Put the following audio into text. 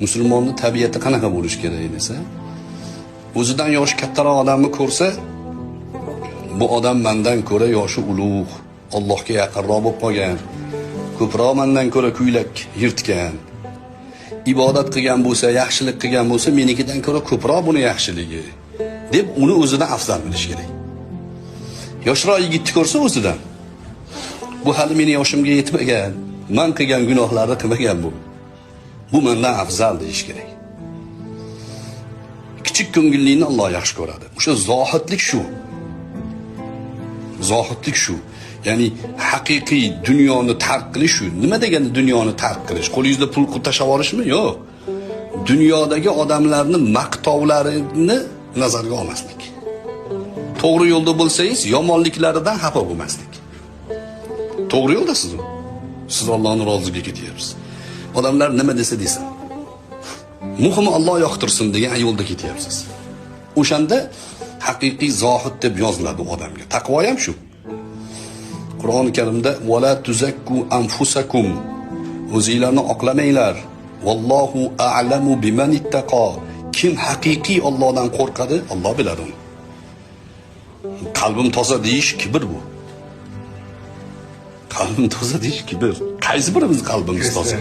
Musulmonni tabiati qanaqa bo'lish kerak desa, o'zidan yoshi kattaroq odamni ko'rsa, bu odam mendan ko'ra yoshi ulug', Allohga yaqinroq bo'lib qolgan, ko'proq mendan ko'ra ko'ylak yirtgan, ibodat qilgan bo'lsa, yaxshilik qilgan bo'lsa, menikidan ko'ra ko'proq buni yaxshiligi deb uni o'zidan afzal bilish kerak. Yoshroq yigitni ko'rsa o'zidan, bu hali meni yoshimga yetmagan, men qilgan gunohlarni qilmagan bu. Bu mendan afzal deyish kerak. Kichik ko'ngillikni Alloh yaxshi ko'radi. O'sha zohidlik shu. Zohidlik shu. Ya'ni haqiqiy dunyoni tark qilish shu. Nima degani dunyoni tark qilish? Qo'lingizda pul tashlab olishmi? Yo'q. Dunyodagi odamlarning maqtovlarini nazarga olmaslik. To'g'ri yo'lda bo'lsangiz, yomonliklaridan xafa bo'lmaslik. To'g'ri yo'ldasizmi? Siz Allohning roziligiga ketyapsiz. Odamlar nima desa desin. Muhimi Alloh yoqtirsin degan yo'lda ketyapsiz. O'shanda haqiqiy zohid deb yoziladi odamga. Taqvo ham shu. Qur'oni Karimda "Wala tuzakku anfusakum" o'zingizlarni oqlamanglar. Vallohu a'lamu biman ittaqa. Kim haqiqiy Allohdan qo'rqadi, Alloh biladi uni. Qalbim toza deyish kibr bu. Qalbim toza deyish kibr. Qaysi birimiz qalbimiz toza?